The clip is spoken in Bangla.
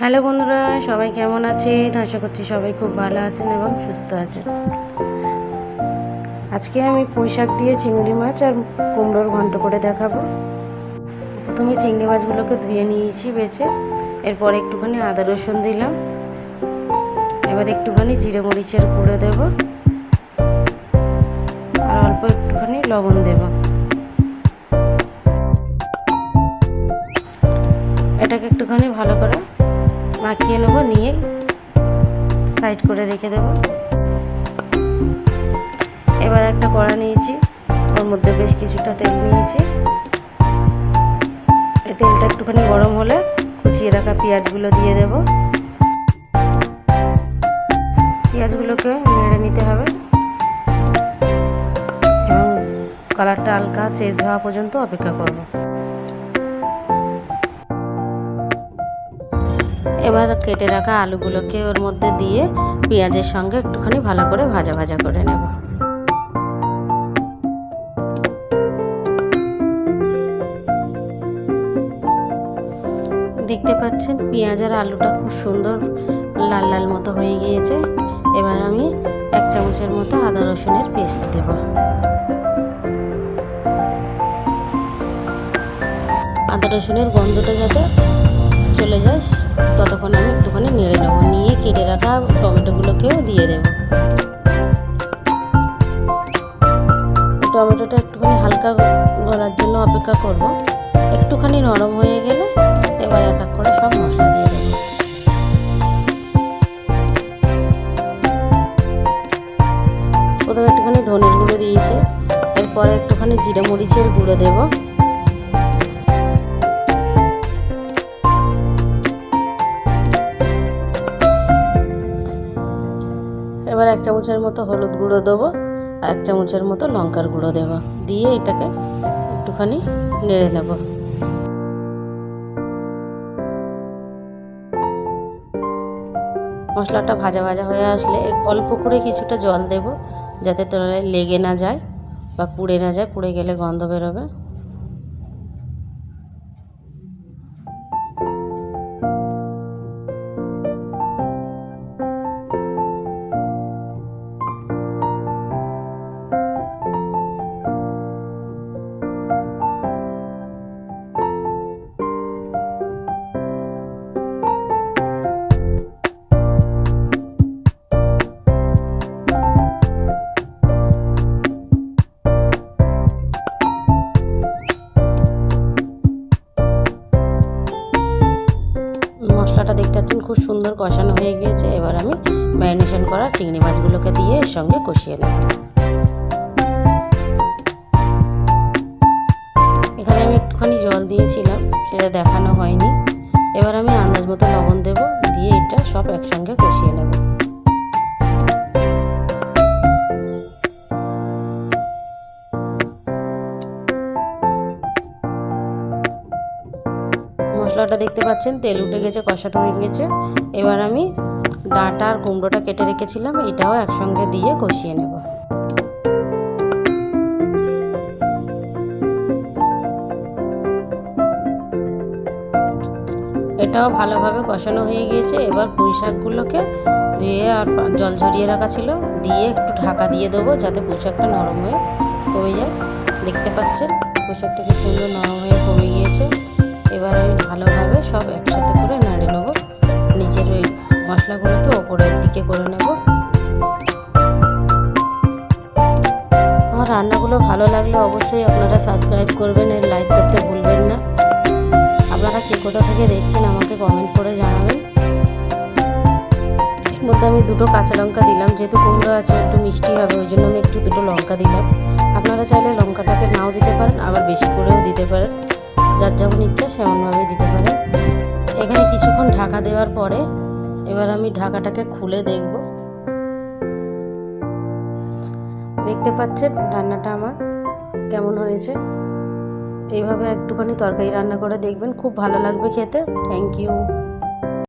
হ্যালো বন্ধুরা, সবাই কেমন আছেন? আশা করছি সবাই খুব ভালো আছেন এবং সুস্থ আছেন। আজকে আমি পুঁই শাক দিয়ে চিংড়ি মাছ আর কুমড়োর ঘন্ট করে দেখাবো। প্রথমে চিংড়ি মাছগুলোকে ধুয়ে নিয়েছি বেছে, এরপর একটুখানি আদা রসুন দিলাম, এবার একটুখানি জিরে মরিচের গুঁড়ো দেব আর অল্প একটুখানি লবণ দেব। এটাকে একটুখানি ভালো করে মাখিয়ে নেব, নিয়ে সাইড করে রেখে দেব। এবার একটা কড়া নিয়েছি, ওর মধ্যে বেশ কিছুটা তেল নিয়েছি। এই তেলটা একটুখানি গরম হলে কুচিয়ে রাখা পেঁয়াজগুলো দিয়ে দেব। পেঁয়াজগুলোকে নেড়ে নিতে হবে এবং কালারটা হালকা চেঞ্জ হওয়া পর্যন্ত অপেক্ষা করব। এবার কেটে রাখা আলুগুলোকে ওর মধ্যে দিয়ে পেঁয়াজের সঙ্গে একটুখানি ভালো করে ভাজা ভাজা করে নেব। দেখতে পাচ্ছেন পেঁয়াজ আর আলুটা খুব সুন্দর লাল লাল মতো হয়ে গিয়েছে। এবার আমি 1 চামচের মতো আদা রসুনের পেস্ট দেব। আদা রসুনের গন্ধটা যাতে চলে যায় ততক্ষণ আমি একটুখানি নেড়ে নেব, নিয়ে কেটে রাখা টমেটোগুলোকেও দিয়ে দেব। টমেটোটা একটুখানি হালকা গলার জন্য অপেক্ষা করব। একটুখানি নরম হয়ে গেলে এবার এক এক করে সব মশলা দিয়ে দেব। প্রথমে একটুখানি ধনের গুঁড়ো দিয়েছি, এরপরে একটুখানি জিরে মরিচের গুঁড়ো দেব। এবার 1 চামচের মতো হলুদ গুঁড়ো দেবো আর 1 চামচের মতো লঙ্কার গুঁড়ো দেবো, দিয়ে এটাকে একটুখানি নেড়ে নেব। মশলাটা ভাজা ভাজা হয়ে আসলে অল্প করে কিছুটা জল দেব, যাতে তলায় লেগে না যায় বা পুড়ে না যায়, পুড়ে গেলে গন্ধ বেরোবে। মশলাটা দেখতে পাচ্ছেন খুব সুন্দর কষানো হয়ে গিয়েছে। এবার আমি ম্যারিনেশন করা চিংড়ি মাছগুলোকে দিয়ে এর সঙ্গে কষিয়ে নেব। এখানে আমি একটুখানি জল দিয়েছিলাম, সেটা দেখানো হয়নি। এবার আমি আন্দাজ মতো লবণ দেব, দিয়ে এটা সব একসঙ্গে কষিয়ে নেব। মশলাটা দেখতে পাচ্ছেন তেল উঠে গেছে, কষাটা হয়ে গেছে। এবার আমি ডাঁটা আর কুমড়োটা কেটে রেখেছিলাম, এটাও একসঙ্গে দিয়ে কষিয়ে নেব। এটাও ভালোভাবে কষানো হয়ে গিয়েছে। এবার পুঁই শাকগুলোকে ধুয়ে আর জল ঝরিয়ে রাখা ছিল দিয়ে একটু ঢাকা দিয়ে দেবো, যাতে পুঁই শাকটা নরম হয়ে কমে যায়। দেখতে পাচ্ছেন পুঁই শাকটা কি সুন্দর নরম হয়ে কমে গিয়েছে। এবার আমি ভালোভাবে সব একসাথে করে নাড়ে নেব, নিচের ওই মশলাগুলোকে ওপরের দিকে করে নেব। আমার রান্নাগুলো ভালো লাগলে অবশ্যই আপনারা সাবস্ক্রাইব করবেন, আর লাইক করতে ভুলবেন না। আপনারা কে কোথা থেকে দেখছেন আমাকে কমেন্ট করে জানাবেন। এর মধ্যে আমি 2টো কাঁচা লঙ্কা দিলাম, যেহেতু কুমড়ো আছে একটু মিষ্টি হবে, ওই জন্য আমি একটু 2টো লঙ্কা দিলাম। আপনারা চাইলে লঙ্কাটাকে নাও দিতে পারেন, আবার বেশি করেও দিতে পারেন, যার যেমন ইচ্ছা সেমনভাবেই দিতে পারেন। এখানে কিছুক্ষণ ঢাকা দেওয়ার পরে এবার আমি ঢাকাটাকে খুলে দেখব। দেখতে পাচ্ছেন রান্নাটা আমার কেমন হয়েছে। এইভাবে একটুখানি তরকারি রান্না করে দেখবেন, খুব ভালো লাগবে খেতে। Thank you.